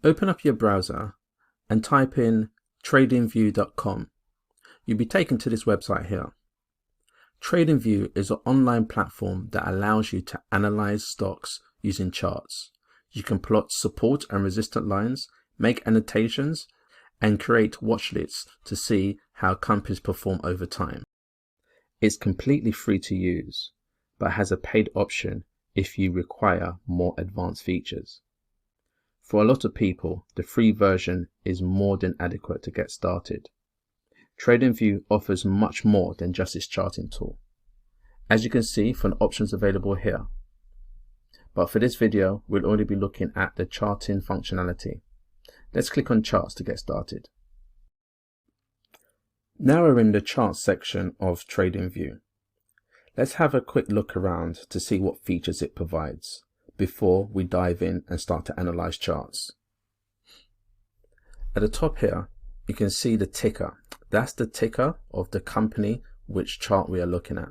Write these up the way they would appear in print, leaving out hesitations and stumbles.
Open up your browser and type in tradingview.com. You'll be taken to this website here. TradingView is an online platform that allows you to analyze stocks using charts. You can plot support and resistance lines, make annotations, and create watch lists to see how companies perform over time. It's completely free to use, but has a paid option if you require more advanced features. For a lot of people, the free version is more than adequate to get started. TradingView offers much more than just its charting tool, as you can see from the options available here. But for this video, we'll only be looking at the charting functionality. Let's click on charts to get started. Now we're in the charts section of TradingView. Let's have a quick look around to see what features it provides before we dive in and start to analyze charts. At the top here, you can see the ticker. That's the ticker of the company which chart we are looking at.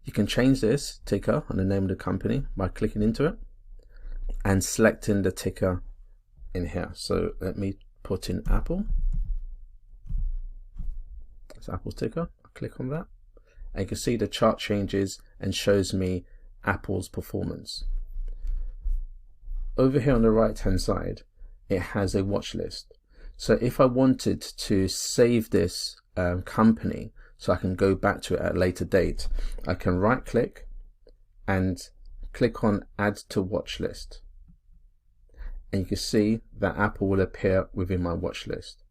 You can change this ticker and the name of the company by clicking into it and selecting the ticker in here. So let me put in Apple. That's Apple's ticker. I'll click on that. And you can see the chart changes and shows me Apple's performance. Over here on the right hand side, it has a watch list. So if I wanted to save this company so I can go back to it at a later date, I can right click and click on add to watch list. And you can see that Apple will appear within my watch list.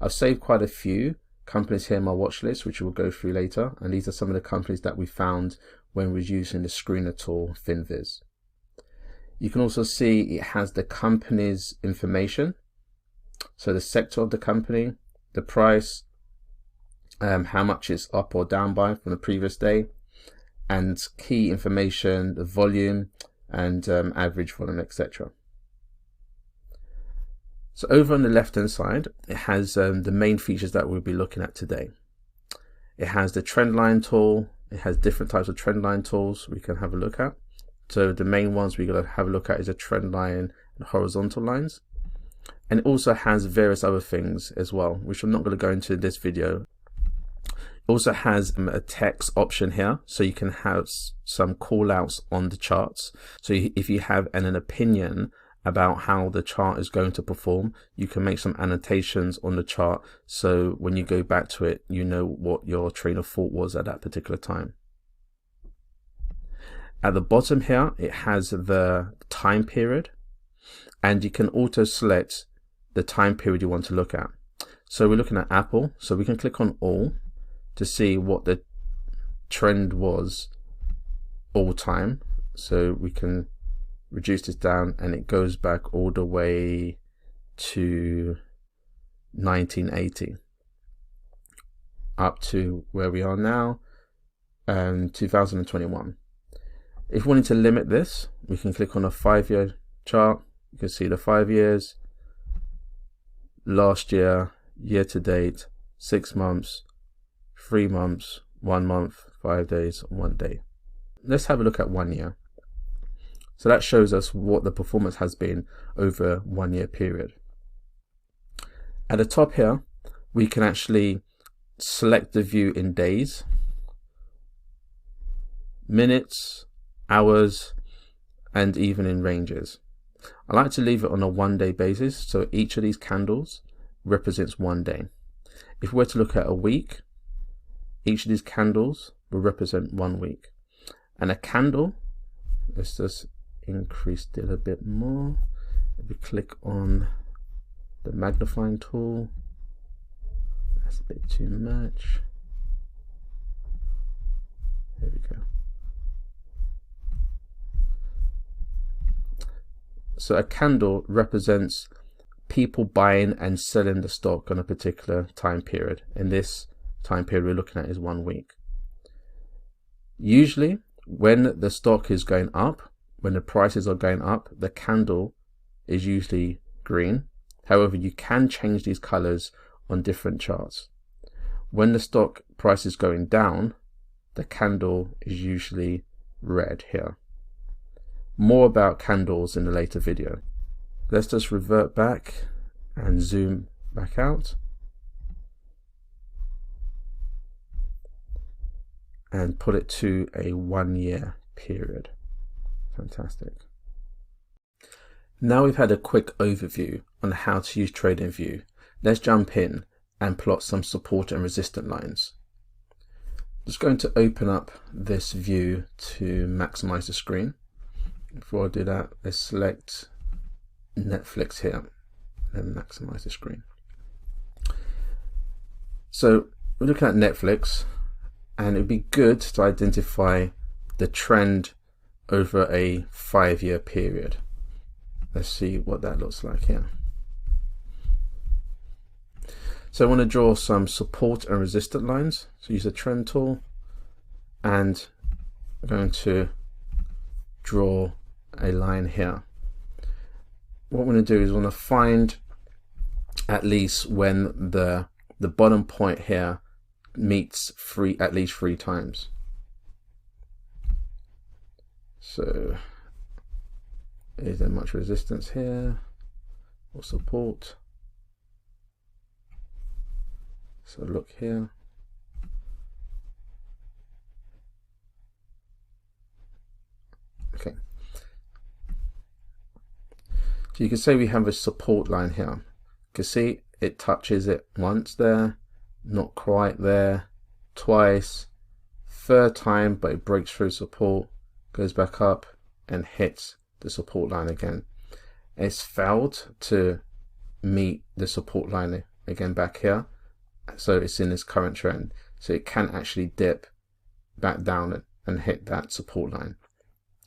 I've saved quite a few companies here in my watch list, which we'll go through later. And these are some of the companies that we found when we were using the screener tool FinViz. You can also see it has the company's information. So the sector of the company, the price, how much it's up or down by from the previous day, and key information, the volume and average volume, etc. So over on the left hand side, it has the main features that we'll be looking at today. It has the trend line tool. It has different types of trend line tools we can have a look at. So the main ones we're going to have a look at is a trend line and horizontal lines. And it also has various other things as well, which I'm not going to go into in this video. It also has a text option here, so you can have some call outs on the charts. So if you have an opinion about how the chart is going to perform, you can make some annotations on the chart. So when you go back to it, you know what your train of thought was at that particular time. At the bottom here, it has the time period, and you can auto select the time period you want to look at. So we're looking at Apple, so we can click on all to see what the trend was all time. So we can reduce this down and it goes back all the way to 1980 up to where we are now, 2021. If we wanted to limit this, we can click on a 5-year chart. You can see the 5 years, last year, year to date, 6 months, 3 months, 1 month, 5 days, 1 day. Let's have a look at 1 year. So that shows us what the performance has been over a 1 year period. At the top here, we can actually select the view in days, minutes, hours, and even in ranges. I like to leave it on a 1 day basis, so each of these candles represents 1 day. If we were to look at a week, each of these candles will represent 1 week. And a candle, let's just increase it a bit more. If we click on the magnifying tool, that's a bit too much. There we go. So a candle represents people buying and selling the stock on a particular time period. In this time period we're looking at is 1 week. Usually when the stock is going up, when the prices are going up, the candle is usually green. However, you can change these colors on different charts. When the stock price is going down, the candle is usually red here. More about candles in a later video. Let's just revert back and zoom back out and put it to a 1 year period. Fantastic. Now we've had a quick overview on how to use TradingView. Let's jump in and plot some support and resistance lines. Just going to open up this view to maximize the screen. Before I do that, let's select Netflix here and maximize the screen. So we're looking at Netflix, and it'd be good to identify the trend over a 5-year period. Let's see what that looks like here. So I want to draw some support and resistance lines. So use the trend tool, and I'm going to draw a line here. What we're going to do is we want to find at least when the bottom point here meets at least three times. So is there much resistance here or support? So look here. Okay. So you can say we have a support line here. You can see it touches it once there, not quite there, twice, third time, but it breaks through support, goes back up and hits the support line again. It's failed to meet the support line again back here, so it's in this current trend, so it can actually dip back down and hit that support line.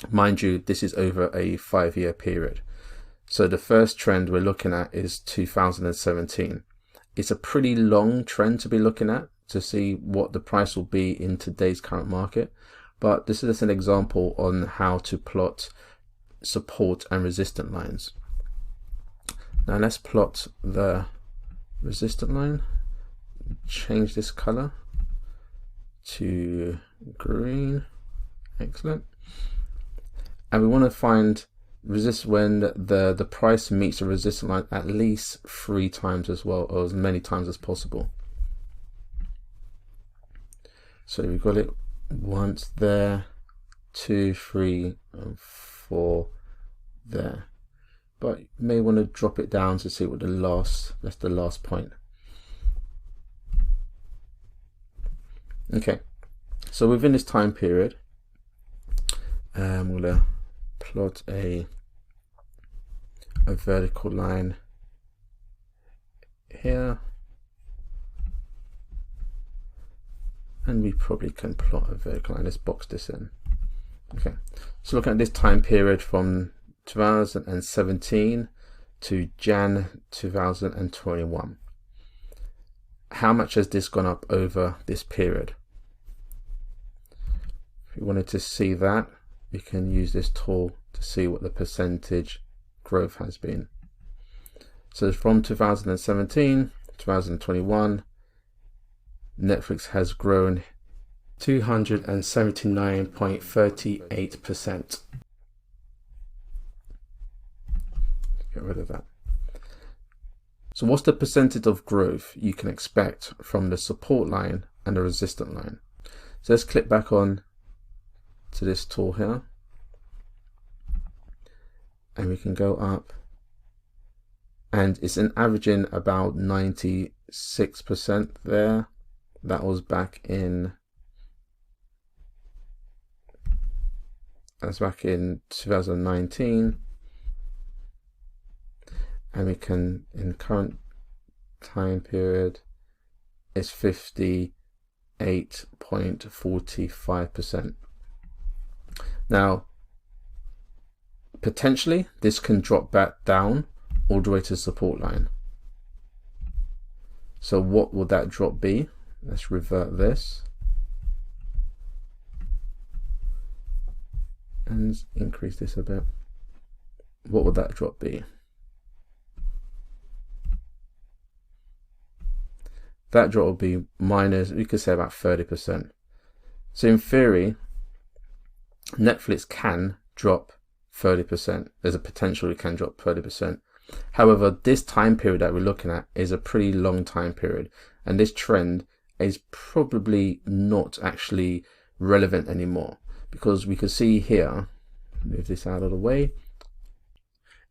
Mind you, this is over a 5-year period. So the first trend we're looking at is 2017. It's a pretty long trend to be looking at to see what the price will be in today's current market, but this is just an example on how to plot support and resistance lines. Now let's plot the resistance line. Change this color to green. Excellent. And we want to find resist when the price meets the resistance line at least 3 times as well, or as many times as possible. So we've got it once there, 2, 3, and 4 there. But you may want to drop it down to see what that's the last point. Okay, so within this time period, we're gonna plot a vertical line here, and we probably can plot a vertical line. Let's box this in. Okay, so looking at this time period from 2017 to Jan 2021, how much has this gone up over this period? If we wanted to see that, we can use this tool to see what the percentage growth has been. So from 2017 to 2021, Netflix has grown 279.38%. Get rid of that. So what's the percentage of growth you can expect from the support line and the resistance line? So let's click back on to this tool here, and we can go up, and it's an averaging about 96% there. That was back in 2019, and we can, in current time period, it's 58.45%. Now, potentially this can drop back down all the way to the support line. So what will that drop be? Let's revert this and increase this a bit. What would that drop be? That drop will be minus, we could say about 30%. So in theory, Netflix can drop 30%. There's a potential it can drop 30%. However, this time period that we're looking at is a pretty long time period, and this trend is probably not actually relevant anymore, because we can see here, move this out of the way,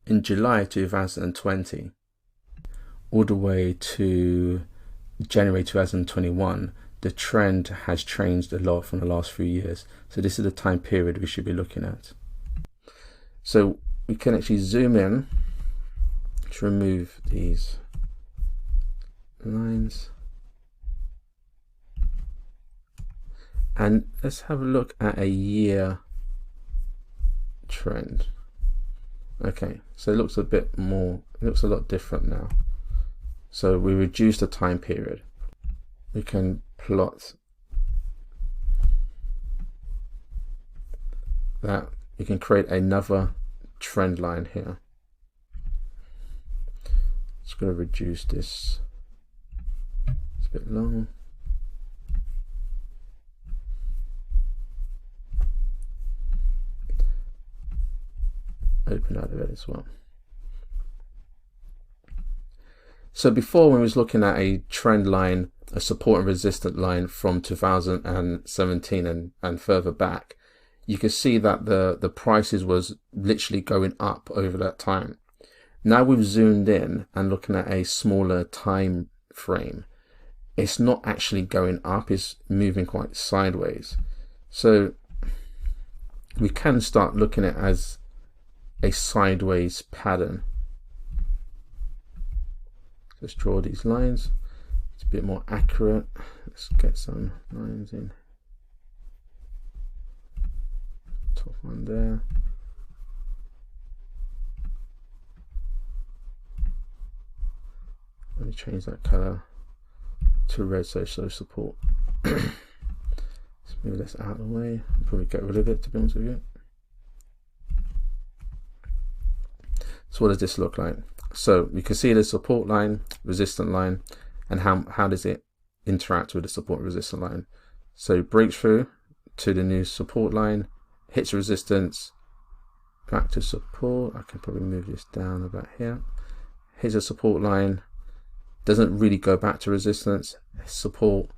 in July 2020 all the way to January 2021, the trend has changed a lot from the last few years. So this is the time period we should be looking at. So we can actually zoom in to remove these lines, and let's have a look at a year trend. Okay, so it looks a bit more, it looks a lot different now. So we reduce the time period. We can plot that. We can create another trend line here. Just going to reduce this. It's a bit long. Open out of it as well. So before, when we was looking at a trend line, a support and resistance line from 2017 and further back, you can see that the prices was literally going up over that time. Now we've zoomed in and looking at a smaller time frame, it's not actually going up, it's moving quite sideways. So we can start looking at it as a sideways pattern. Let's draw these lines. It's a bit more accurate. Let's get some lines in. Top one there. Let me change that color to red, so show support. Let's move this out of the way. I'll probably get rid of it, to be honest with you. So what does this look like? So you can see the support line, resistance line, and how does it interact with the support resistance line. So it breaks through to the new support line, hits resistance, back to support. I can probably move this down about here. Hits a support line, doesn't really go back to resistance, support,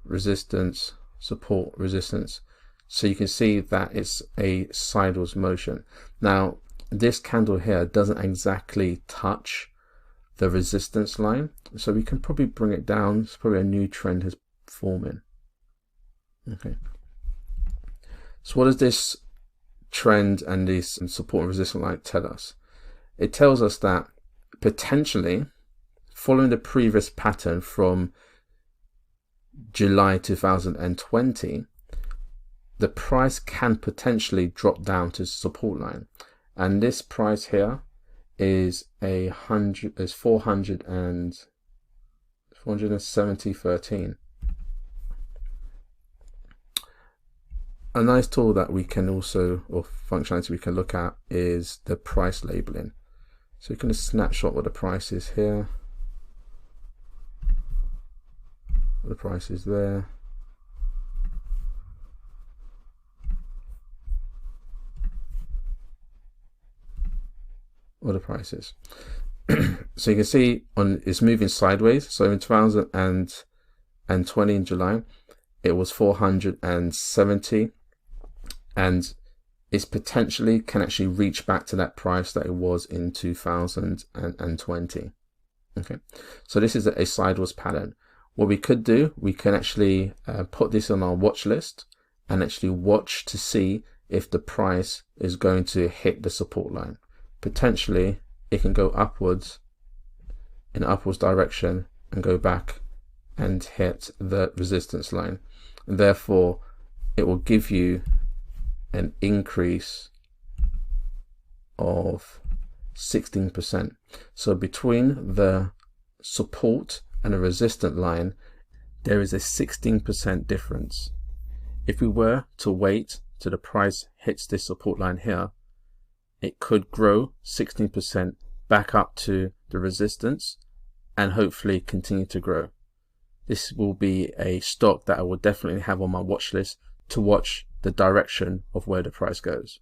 resistance, support, resistance. So you can see that it's a sideways motion. Now, this candle here doesn't exactly touch the resistance line, so we can probably bring it down. It's probably a new trend is forming. Okay, so what does this trend and this support and resistance line tell us? It tells us that potentially, following the previous pattern from July 2020, the price can potentially drop down to support line. And this price here is 470.13. A nice tool that we can also, or functionality we can look at, is the price labeling. So you can just snapshot what the price is here. The price is there. Or the prices. So you can see it's moving sideways. So in 2020 in July, it was 470, and it's potentially can actually reach back to that price that it was in 2020. Okay, so this is a sideways pattern. What we could do, we can actually put this on our watch list and actually watch to see if the price is going to hit the support line. Potentially it can go upwards in an upwards direction and go back and hit the resistance line, and therefore it will give you an increase of 16%. So between the support and the resistance line, there is a 16% difference. If we were to wait till the price hits this support line here, it could grow 16% back up to the resistance and hopefully continue to grow. This will be a stock that I will definitely have on my watch list to watch the direction of where the price goes.